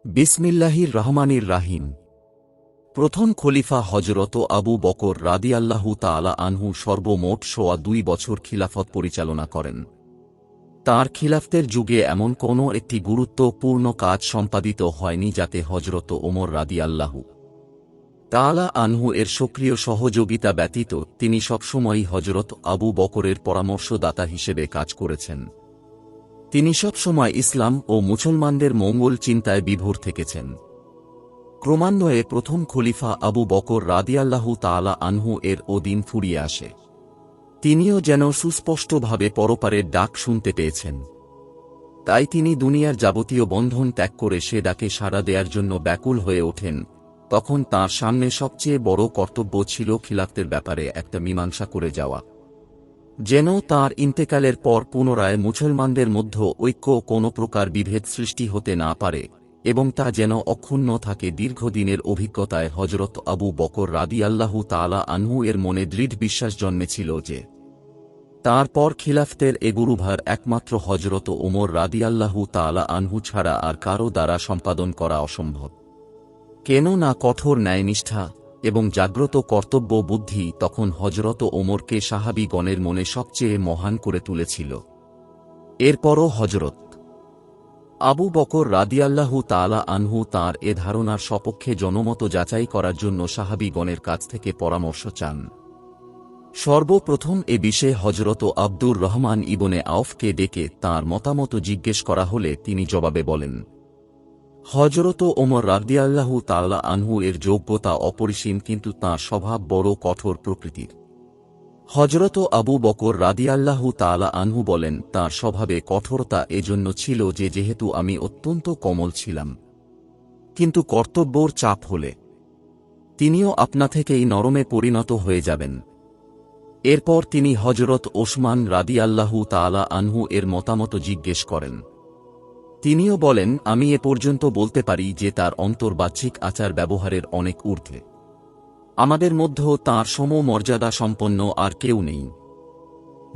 বিসমিল্লাহির রহমানির রাহিম। প্রথম খলিফা হজরত আবু বকর রাদিয়াল্লাহু তাআলা আনহু সর্বমোট 2.5 বছর খিলাফত পরিচালনা করেন। তাঁর খিলাফতের যুগে এমন কোনো একটি গুরুত্বপূর্ণ কাজ সম্পাদিত হয়নি যাতে হজরত ওমর রাদিয়াল্লাহু তাআলা আনহু এর সক্রিয় সহযোগিতা ব্যতীত তিনি সবসময়ই হজরত আবু বকরের পরামর্শদাতা হিসেবে কাজ করেছেন। তিনি সবসময় ইসলাম ও মুসলমানদের মঙ্গল চিন্তায় বিভোর থেকেছেন। ক্রমান্বয়ে প্রথম খলিফা আবু বকর রাদিয়াল্লাহু তাআলা আনহু এর দিন ফুরিয়ে আসে। তিনিও যেন সুস্পষ্টভাবে পরপারের ডাক শুনতে পেয়েছেন। তাই তিনি দুনিয়ার যাবতীয় বন্ধন ত্যাগ করে সে ডাকে সাড়া দেওয়ার জন্য ব্যাকুল হয়ে ওঠেন। তখন তাঁর সামনে সবচেয়ে বড় কর্তব্য ছিল খিলাফতের ব্যাপারে একটা মীমাংসা করে যাওয়া, যেন তাঁর ইন্তেকালের পর পুনরায় মুসলমানদের মধ্যে ঐক্য কোনো প্রকার বিভেদ সৃষ্টি হতে না পারে এবং তা যেন অক্ষুণ্ণ থাকে। দীর্ঘদিনের অভিজ্ঞতায় হজরত আবু বকর রাদিয়াল্লাহু তাআলা আনহু এর মনে দৃঢ় বিশ্বাস জন্মেছিল যে তাঁর পর খিলাফতের এ গুরুভার একমাত্র হজরত ওমর রাদিয়াল্লাহু তাআলা আনহু ছাড়া আর কারো দ্বারা সম্পাদন করা অসম্ভব। কেননা কঠোর ন্যায়নিষ্ঠা এবং জাগ্রত কর্তব্য বুদ্ধি তখন হজরত ওমরকে সাহাবীগণের মনে সবচেয়ে মহান করে তুলেছিল। এরপরও হজরত আবু বকর রাদিয়াল্লাহু তাআলা আনহু তাঁর এ ধারণার সপক্ষে জনমত যাচাই করার জন্য সাহাবীগণের কাছ থেকে পরামর্শ চান। সর্বপ্রথম এ বিষয়ে হজরত আব্দুর রহমান ইবনে আওফকে ডেকে তাঁর মতামত জিজ্ঞেস করা হলে তিনি জবাবে বলেন, হজরত ওমর রাদিয়াল্লাহু তাআলা আনহু এর যোগ্যতা অপরিসীম, কিন্তু তাঁর স্বভাব বড় কঠোর প্রকৃতির। হজরত আবু বকর রাদিয়াল্লাহু তাআলা আনহু বলেন, তাঁর স্বভাবে কঠোরতা এজন্য ছিল যে যেহেতু আমি অত্যন্ত কোমল ছিলাম, কিন্তু কর্তব্যর চাপ হলে তিনিও আপনা থেকেই নরমে পরিণত হয়ে যাবেন। এরপর তিনি হজরত ওসমান রাদিয়াল্লাহু তাআলা আনহু এর মতামত জিজ্ঞেস করেন। তিনিও বলেন, আমি এ পর্যন্ত বলতে পারি যে তার অন্তর্বাহ্যিক আচার ব্যবহারের অনেক ঊর্ধ্বে। আমাদের মধ্যেও তাঁর সমমর্যাদা সম্পন্ন আর কেউ নেই।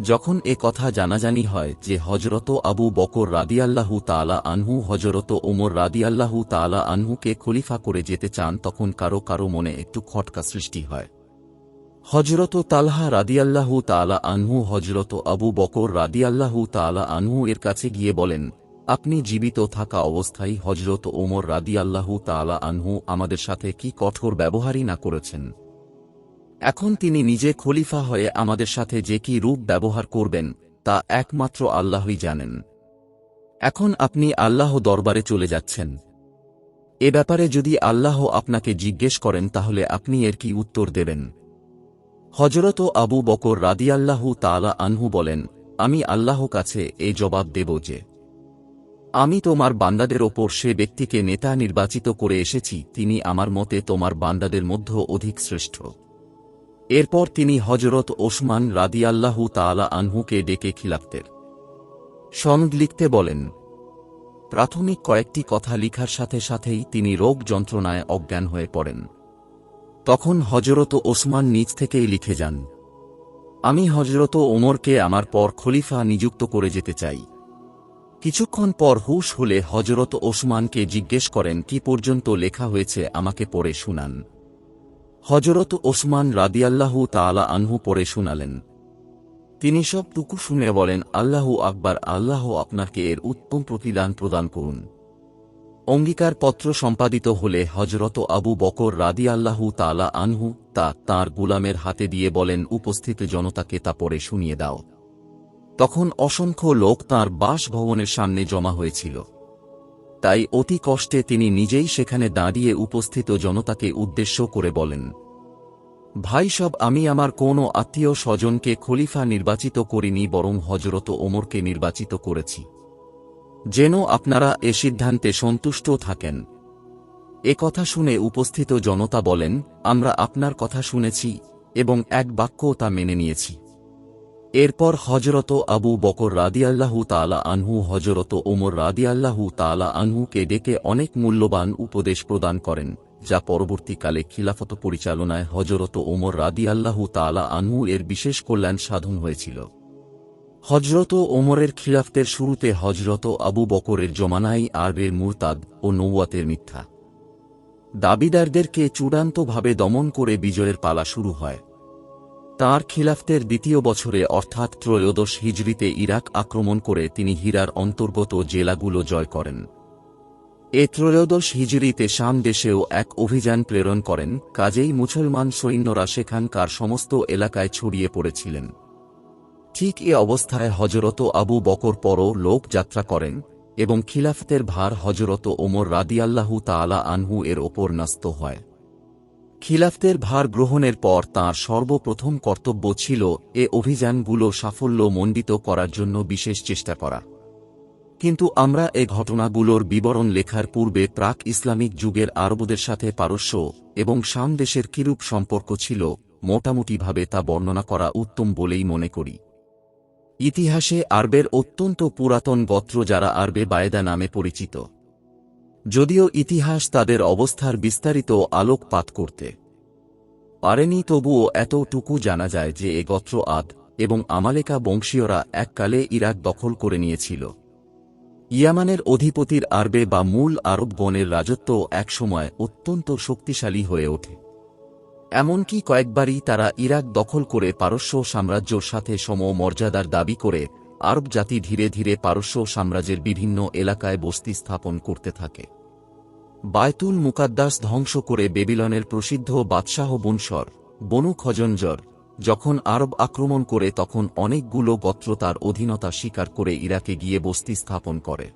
যখন এ কথা জানাজানি হয় যে হজরত আবু বকর রাদিয়াল্লাহু তাআলা আনহু হজরত ওমর রাদিয়াল্লাহু তাআলা আনহুকে খলিফা করে যেতে চান, তখন কারো কারো মনে একটু খটকা সৃষ্টি হয়। হজরত তালহা রাদিয়াল্লাহু তাআলা আনহু হজরত আবু বকর রাদিয়াল্লাহু তাআলা আনহু এর কাছে গিয়ে বলেন, আপনি জীবিত থাকা অবস্থায় হজরত ওমর রাদিয়াল্লাহু তাআলা আনহু আমাদের সাথে কি কঠোর ব্যবহারই না করেছেন। এখন তিনি নিজে খলিফা হয়ে আমাদের সাথে যে কি রূপ ব্যবহার করবেন তা একমাত্র আল্লাহই জানেন। এখন আপনি আল্লাহ দরবারে চলে যাচ্ছেন। এ ব্যাপারে যদি আল্লাহ আপনাকে জিজ্ঞেস করেন তাহলে আপনি এর কি উত্তর দেবেন? হজরত আবু বকর রাদিয়াল্লাহু তাআলা আনহু বলেন, আমি আল্লাহ কাছে এই জবাব দেব যে আমি তোমার বান্দাদের ওপর সে ব্যক্তিকে নেতা নির্বাচিত করে এসেছি, তিনি আমার মতে তোমার বান্দাদের মধ্যে অধিক শ্রেষ্ঠ। এরপর তিনি হজরত ওসমান রাদিয়াল্লাহু তাআলা আনহুকে ডেকে খিলাফতের সনদ লিখতে বলেন। প্রাথমিক কয়েকটি কথা লিখার সাথে সাথেই তিনি রোগ যন্ত্রণায় অজ্ঞান হয়ে পড়েন। তখন হজরত ওসমান নিজ থেকেই লিখে যান, আমি হজরত ওমরকে আমার পর খলিফা নিযুক্ত করে যেতে চাই। কিছুক্ষণ পর হুঁশ হলে হজরত ওসমানকে জিজ্ঞেস করেন, কি পর্যন্ত লেখা হয়েছে আমাকে পড়ে শুনান। হজরত ওসমান রাদিয়াল্লাহু তাআলা আনহু পড়ে শুনালেন। তিনি সবটুকু শুনে বলেন, আল্লাহু আকবার, আল্লাহ আপনাকে এর উত্তম প্রতিদান প্রদান করুন। অঙ্গীকারপত্র সম্পাদিত হলে হজরত আবু বকর রাদিয়াল্লাহু তাআলা আনহু তা তাঁর গুলামের হাতে দিয়ে বলেন, উপস্থিত জনতাকে তা পড়ে শুনিয়ে দাও। তখন অসংখ্য লোক তাঁর বাসভবনের সামনে জমা হয়েছিল। তাই অতি কষ্টে তিনি নিজেই সেখানে দাঁড়িয়ে উপস্থিত জনতাকে উদ্দেশ্য করে বলেন, ভাই সব, আমি আমার কোনো আত্মীয় স্বজনকে খলিফা নির্বাচিত করিনি, বরং হজরত ওমরকে নির্বাচিত করেছি, যেন আপনারা এ সিদ্ধান্তে সন্তুষ্ট থাকেন। এ কথা শুনে উপস্থিত জনতা বলেন, আমরা আপনার কথা শুনেছি এবং এক বাক্যও তা মেনে নিয়েছি। এরপর হজরত আবু বকর রাদিয়াল্লাহু তাআলা আনহু হজরত ওমর রাদিয়াল্লাহু তাআলা আনহুকে ডেকে অনেক মূল্যবান উপদেশ প্রদান করেন, যা পরবর্তীকালে খিলাফত পরিচালনায় হজরত ওমর রাদিয়াল্লাহু তাআলা আনহু এর বিশেষ কল্যাণ সাধন হয়েছিল। হজরত ওমরের খিলাফতের শুরুতে হজরত আবু বকরের জমানায় আরবের মুরতাদ ও নৌয়াতের মিথ্যা দাবিদারদেরকে চূড়ান্তভাবে দমন করে বিজয়ের পালা শুরু হয়। তাঁর খিলাফতের দ্বিতীয় বছরে অর্থাৎ ত্রয়োদশ হিজরিতে ইরাক আক্রমণ করে তিনি হীরার অন্তর্গত জেলাগুলো জয় করেন। ত্রয়োদশ হিজরিতে শাম দেশেও এক অভিযান প্রেরণ করেন, কাজেই মুসলমান সৈন্যরা সেখানকার সমস্ত এলাকায় ছড়িয়ে পড়েছিলেন। ঠিক এ অবস্থায় হজরত আবু বকর পরও লোক যাত্রা করেন এবং খিলাফতের ভার হজরত ওমর রাদিয়াল্লাহু তাআলা আনহু এর ওপর ন্যস্ত হয়। খিলাফতের ভার গ্রহণের পর তাঁর সর্বপ্রথম কর্তব্য ছিল এ অভিযানগুলো সাফল্যমণ্ডিত করার জন্য বিশেষ চেষ্টা করা। কিন্তু আমরা এ ঘটনাগুলোর বিবরণ লেখার পূর্বে প্রাক ইসলামিক যুগের আরবদের সাথে পারস্য এবং শাম দেশের কিরূপ সম্পর্ক ছিল মোটামুটিভাবে তা বর্ণনা করা উত্তম বলেই মনে করি। ইতিহাসে আরবের অত্যন্ত পুরাতন গোত্র যারা আরবে বায়দা নামে পরিচিত, যদিও ইতিহাস তাদের অবস্থার বিস্তারিত আলোকপাত করতে পারেনি, তবুও এতটুকু জানা যায় যে এ গোত্র আদ এবং আমালেকা বংশীয়রা এককালে ইরাক দখল করে নিয়েছিল। ইয়ামানের অধিপতির আরবে বা মূল আরবগণের রাজত্ব একসময় অত্যন্ত শক্তিশালী হয়ে ওঠে। এমনকি কয়েকবারই তারা ইরাক দখল করে পারস্য সাম্রাজ্যর সাথে সমমর্যাদার দাবি করে আরব জাতি ধীরে ধীরে পারস্য সাম্রাজ্যের বিভিন্ন এলাকায় বস্তি স্থাপন করতে থাকে। বায়তুল মুকাদ্দাস ধ্বংস করে বেবিলনের প্রসিদ্ধ বাদশাহ বনু খজঞ্জর যখন আরব আক্রমণ করে তখন অনেকগুলো গোত্র তার অধীনতা স্বীকার করে ইরাকে গিয়ে বস্তি স্থাপন করে।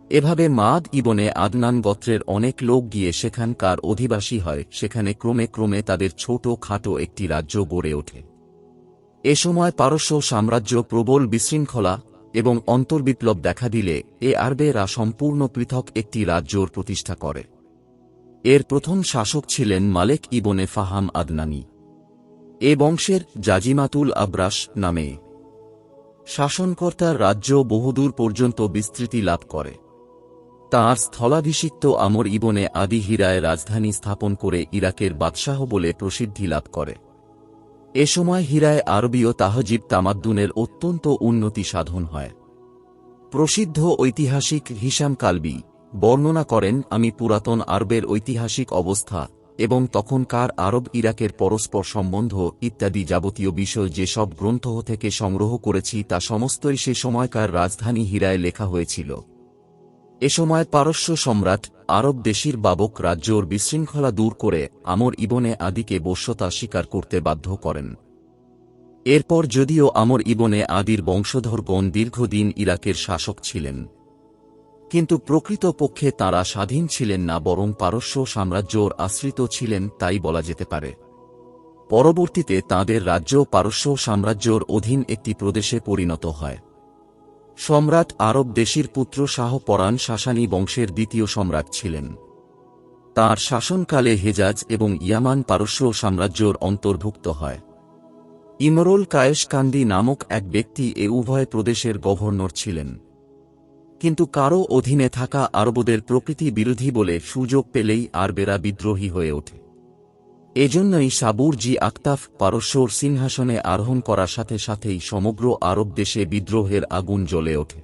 এভাবে মাদ ইবনে আদনান গোত্রের অনেক লোক গিয়ে সেখানকার অধিবাসী হয়। সেখানে ক্রমে ক্রমে তাদের ছোট খাটো একটি রাজ্য গড়ে ওঠে। এ সময় পারস্য সাম্রাজ্য প্রবল বিশৃঙ্খলা এবং অন্তর্বিপ্লব দেখা দিলে আরবেরা সম্পূর্ণ পৃথক একটি রাজ্যর প্রতিষ্ঠা করে। এর প্রথম শাসক ছিলেন মালেক ইবনে ফাহাম আদনানি। এ বংশের জাজিমাতুল আবরাস নামে শাসনকর্তার রাজ্য বহুদূর পর্যন্ত বিস্তৃতি লাভ করে। তাঁর স্থলাভিষিক্ত আমর ইবনে আদি হীরায় রাজধানী স্থাপন করে ইরাকের বাদশাহ বলে প্রসিদ্ধি লাভ করে। এ সময় হীরায় আরবীয় তাহজিব তামাদ্দুনের অত্যন্ত উন্নতি সাধন হয়। প্রসিদ্ধ ঐতিহাসিক হিশাম কালবি বর্ণনা করেন, আমি পুরাতন আরবের ঐতিহাসিক অবস্থা এবং তখনকার আরব ইরাকের পরস্পর সম্বন্ধ ইত্যাদি যাবতীয় বিষয় যেসব গ্রন্থ থেকে সংগ্রহ করেছি তা সমস্তই সে সময়কার রাজধানী হীরায় লেখা হয়েছিল। এ সময় পারস্য সম্রাট আরব দেশির বাবক রাজ্যর বিশৃঙ্খলা দূর করে আমর ইবনে আদিকে বশ্যতা স্বীকার করতে বাধ্য করেন। এরপর যদিও আমর ইবনে আদির বংশধরগণ দীর্ঘদিন ইরাকের শাসক ছিলেন, কিন্তু প্রকৃতপক্ষে তাঁরা স্বাধীন ছিলেন না, বরং পারস্য সাম্রাজ্যর আশ্রিত ছিলেন তাই বলা যেতে পারে। পরবর্তীতে তাঁদের রাজ্য পারস্য সাম্রাজ্যর অধীন একটি প্রদেশে পরিণত হয়। সম্রাট আরব দেশির পুত্র শাহ পরাণ সাসানী বংশের দ্বিতীয় সম্রাট ছিলেন। তাঁর শাসনকালে হেজাজ এবং ইয়ামান পারস্য সাম্রাজ্যর অন্তর্ভুক্ত হয়। ইমরুল কায়েস কান্দি নামক এক ব্যক্তি এ উভয় প্রদেশের গভর্নর ছিলেন, কিন্তু কারও অধীনে থাকা আরবদের প্রকৃতি বিরোধী বলে সুযোগ পেলেই আরবেরা বিদ্রোহী হয়ে ওঠে। এজন্যই সাবুর জি আক্তাফ পারস্যর সিংহাসনে আরোহণ করার সাথে সাথেই সমগ্র আরব দেশে বিদ্রোহের আগুন জ্বলে ওঠে।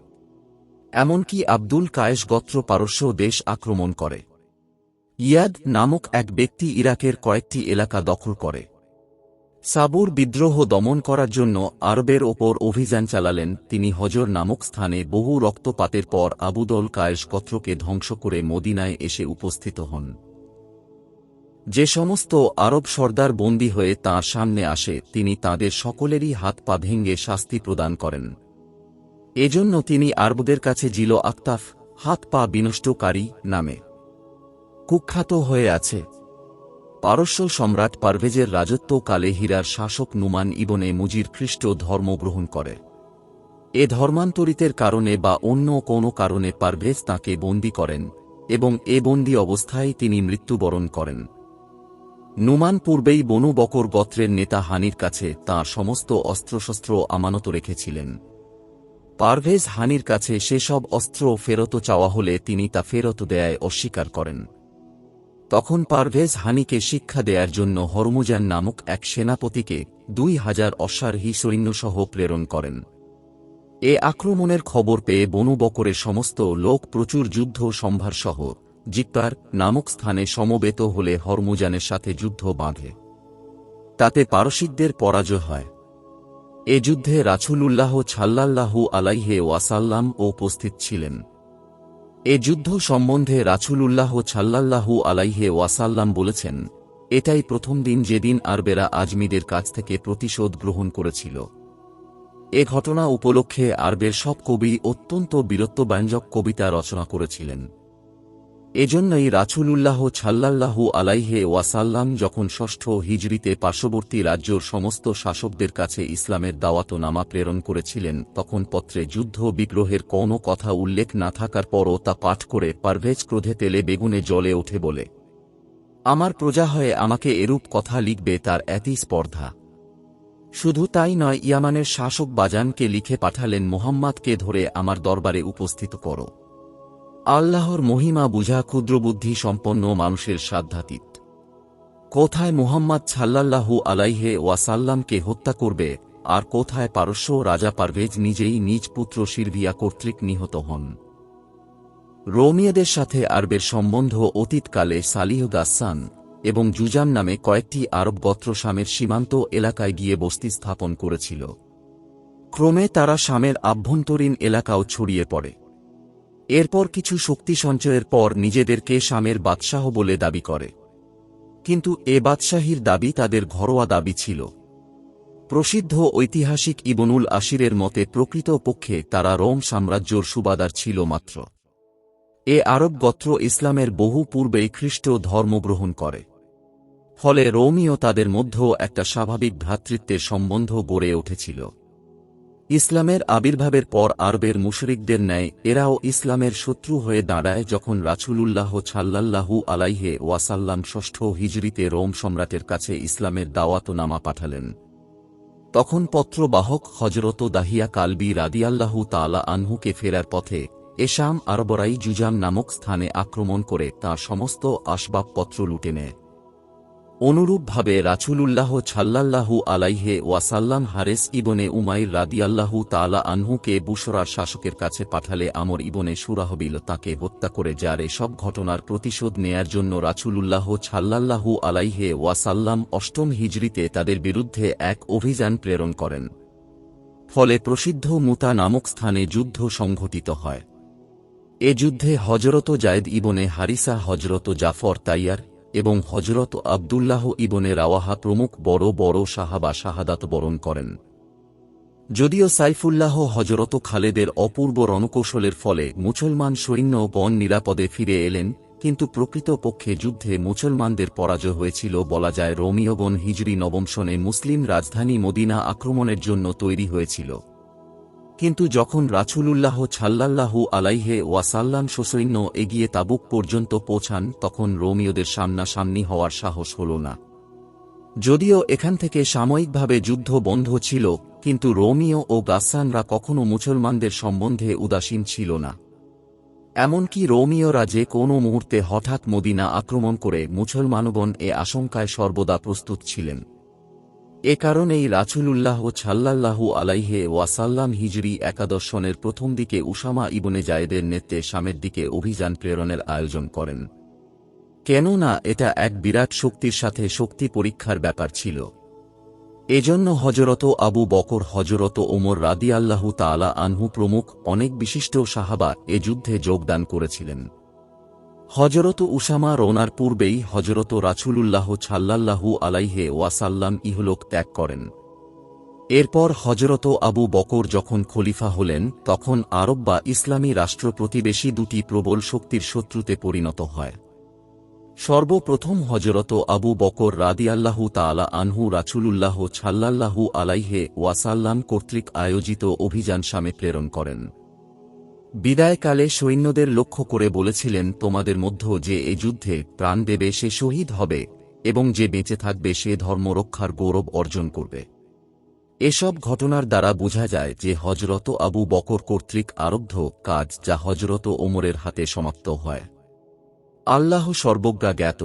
এমনকি আব্দুল কায়েস গোত্র পারস্য দেশ আক্রমণ করে। ইয়াদ নামক এক ব্যক্তি ইরাকের কয়েকটি এলাকা দখল করে। সাবুর বিদ্রোহ দমন করার জন্য আরবের ওপর অভিযান চালালেন। তিনি হজর নামক স্থানে বহু রক্তপাতের পর আবুদল কায়েস গোত্রকে ধ্বংস করে মদিনায় এসে উপস্থিত হন। যে সমস্ত আরব সর্দার বন্দী হয়ে তাঁর সামনে আসে তিনি তাদের সকলেরই হাত পা ভেঙে শাস্তি প্রদান করেন। এজন্য তিনি আরবদের কাছে জিল আক্তাফ হাত পা বিনষ্টকারী নামে কুখ্যাত হয়ে আছে। পারস্য সম্রাট পারভেজের রাজত্বকালে হীরার শাসক নুমান ইবনে মুজির খ্রিস্ট ধর্ম গ্রহণ করে। এ ধর্মান্তরিতের কারণে বা অন্য কোনো কারণে পারভেজ তাঁকে বন্দী করেন এবং এ বন্দী অবস্থায় তিনি মৃত্যুবরণ করেন। নুমান পূর্বেই বনু বকর গোত্রের নেতা হানির কাছে তাঁর সমস্ত অস্ত্রশস্ত্র আমানত রেখেছিলেন। পারভেজ হানির কাছে সেসব অস্ত্র ফেরত চাওয়া হলে তিনি তা ফেরত দেয়ায় অস্বীকার করেন। তখন পারভেজ হানিকে শিক্ষা দেয়ার জন্য হরমুজান নামক এক সেনাপতিকে 2000 অশ্বারোহী সৈন্যসহ প্রেরণ করেন। এ আক্রমণের খবর পেয়ে বনু বকরের সমস্ত লোক প্রচুর যুদ্ধ সম্ভারসহ জিক্তার নামক স্থানে সমবেত হলে হরমুজানের সাথে যুদ্ধ বাঁধে। তাতে পারসিকদের পরাজয় হয়। এ যুদ্ধে রাসূলুল্লাহ সাল্লাল্লাহু আলাইহি ওয়াসাল্লাম উপস্থিত ছিলেন। এ যুদ্ধ সম্বন্ধে রাসূলুল্লাহ সাল্লাল্লাহু আলাইহি ওয়াসাল্লাম বলেছেন, এটাই প্রথম দিন যেদিন আরবেরা আজমিদের কাছ থেকে প্রতিশোধ গ্রহণ করেছিল। এ ঘটনা উপলক্ষে আরবের সব কবি অত্যন্ত বীরত্বব্যঞ্জক কবিতা রচনা করেছিলেন। এজন্যই রাসূলুল্লাহ সাল্লাল্লাহু আলাইহি ওয়াসাল্লাম যখন ষষ্ঠ হিজরিতে পার্শ্ববর্তী রাজ্যর সমস্ত শাসকদের কাছে ইসলামের দাওয়াতনামা প্রেরণ করেছিলেন, তখন পত্রে যুদ্ধ বিগ্রহের কোনো কথা উল্লেখ না থাকার পরও তা পাঠ করে পারভেজ ক্রোধে তেলে বেগুনে জ্বলে ওঠে বলে, আমার প্রজা হয়ে আমাকে এরূপ কথা লিখবে তার এতই স্পর্ধা। শুধু তাই নয়, ইয়ামানের শাসক বাজানকে লিখে পাঠালেন, মুহাম্মাদকে ধরে আমার দরবারে উপস্থিত করো। আল্লাহর মহিমা বুঝা ক্ষুদ্রবুদ্ধি সম্পন্ন মানুষের সাধ্যাতীত। কোথায় মুহাম্মদ সাল্লাল্লাহু আলাইহি ওয়াসাল্লামকে হত্যা করবে, আর কোথায় পারস্য রাজা পারভেজ নিজেই নিজ পুত্র সিরভিয়া কর্তৃক নিহত হন। রোমীয়দের সাথে আরবের সম্বন্ধ অতীতকালে সালিহ গাসসান এবং জুজাম নামে কয়েকটি আরব গোত্র শামের সীমান্ত এলাকায় গিয়ে বস্তি স্থাপন করেছিল। ক্রমে তারা শামের আভ্যন্তরীণ এলাকাও ছড়িয়ে পড়ে। এরপর কিছু শক্তি সঞ্চয়ের পর নিজেদেরকে শামের বাদশাহ বলে দাবি করে, কিন্তু এ বাদশাহীর দাবি তাদের ঘরোয়া দাবি ছিল। প্রসিদ্ধ ঐতিহাসিক ইবনুল আসিরের মতে প্রকৃত পক্ষে তারা রোম সাম্রাজ্যর সুবাদার ছিল মাত্র। এ আরব গোত্র ইসলামের বহু পূর্বেই খ্রিস্ট ধর্ম গ্রহণ করে। ফলে রোমীয় তাদের মধ্যেও একটা স্বাভাবিক ভ্রাতৃত্বের সম্বন্ধ গড়ে উঠেছিল। ইসলামের আবির্ভাবের পর আরবের মুশরিকদের ন্যায় এরাও ইসলামের শত্রু হয়ে দাঁড়ায় যখন রাসূলুল্লাহ সাল্লাল্লাহু আলাইহি ওয়াসাল্লাম ষষ্ঠ হিজরিতে রোম সম্রাটের কাছে ইসলামের দাওয়াতনামা পাঠালেন। তখন পত্রবাহক হযরত দাহিয়া কালবি রাদিয়াল্লাহু তাআলা আনহুকে ফেরার পথে এশাম আরবরাই জুজাম নামক স্থানে আক্রমণ করে তাঁর সমস্ত আসবাবপত্র লুটে নেয়। অনুরূপভাবে রাসূলুল্লাহ সাল্লাল্লাহু আলাইহি ওয়াসাল্লাম হারেস ইবনে উমাইর রাদিয়াল্লাহু তাআলা আনহুকে বুশরার শাসকের কাছে পাঠালে আমর ইবনে সুরাহবিল তাকে হত্যা করে, যার এসব ঘটনার প্রতিশোধ নেয়ার জন্য রাসূলুল্লাহ সাল্লাল্লাহু আলাইহি ওয়াসাল্লাম অষ্টম হিজরিতে তাদের বিরুদ্ধে এক অভিযান প্রেরণ করেন। ফলে প্রসিদ্ধ মুতা নামক স্থানে যুদ্ধ সংঘটিত হয়। এ যুদ্ধে হযরত যায়েদ ইবনে হারিসা, হযরত জাফর তাইয়ার এবং হযরত আব্দুল্লাহ ইবনে রাওয়াহা প্রমুখ বড় বড় সাহাবা শাহাদাত বরণ করেন। যদিও সাইফুল্লাহ হযরত খালেদের অপূর্ব রণকৌশলের ফলে মুসলমান সৈন্য বন নিরাপদে ফিরে এলেন, কিন্তু প্রকৃত পক্ষে যুদ্ধে মুসলমানদের পরাজয় হয়েছিল বলা যায়। রোমীয়গণ হিজরি নবম সনে মুসলিম রাজধানী মদিনা আক্রমণের জন্য তৈরি হয়েছিল, কিন্তু যখন রাসূলুল্লাহ সাল্লাল্লাহু আলাইহি ওয়াসাল্লাম সসৈন্য এগিয়ে তাবুক পর্যন্ত পৌঁছান, তখন রোমীয়দের সামনাসামনি হওয়ার সাহস হল না। যদিও এখান থেকে সাময়িকভাবে যুদ্ধ বন্ধ ছিল, কিন্তু রোমীয় ও গাসসানরা কখনো মুসলমানদের সম্বন্ধে উদাসীন ছিল না। এমনকি রোমীয়রা যে কোনো মুহূর্তে হঠাৎ মদিনা আক্রমণ করে মুসলমানগণ এ আশঙ্কায় সর্বদা প্রস্তুত ছিলেন। এ কারণেই রাসূলুল্লাহ সাল্লাল্লাহু আলাইহি ওয়াসাল্লাম হিজরি একাদশ সনের প্রথম দিকে উসামা ইবনে জায়েদের নেতৃত্বে শামের দিকে অভিযান প্রেরণের আয়োজন করেন। কেননা এটা এক বিরাট শক্তির সাথে শক্তি পরীক্ষার ব্যাপার ছিল। এজন্য হযরত আবু বকর, হযরত ওমর রাদিয়াল্লাহু তাআলা আনহু প্রমুখ অনেক বিশিষ্ট সাহাবা এ যুদ্ধে যোগদান করেছিলেন। হযরত উসামা রওনার পূর্বেই হযরত রাসূলুল্লাহ সাল্লাল্লাহু আলাইহি ওয়াসাল্লাম ইহলোক ত্যাগ করেন। এরপর হযরত আবু বকর যখন খলিফা হলেন, তখন আরব বা ইসলামী রাষ্ট্র প্রতিবেশী দুটি প্রবল শক্তির শত্রুতে পরিণত হয়। সর্বপ্রথম হযরত আবু বকর রাদিয়াল্লাহু তাআলা আনহু রাসূলুল্লাহ সাল্লাল্লাহু আলাইহি ওয়াসাল্লাম কর্তৃক আয়োজিত অভিযান শামে প্রেরণ করেন। বিদায়কালে সৈন্যদের লক্ষ্য করে বলেছিলেন, তোমাদের মধ্য যে এ যুদ্ধে প্রাণ দেবে সে শহীদ হবে, এবং যে বেঁচে থাকবে সে ধর্মরক্ষার গৌরব অর্জন করবে। এসব ঘটনার দ্বারা বোঝা যায় যে হযরত আবু বকর কর্তৃক আরব্ধ কাজ যা হযরত ওমরের হাতে সমাপ্ত হয়। আল্লাহ সর্বজ্ঞা জ্ঞাত।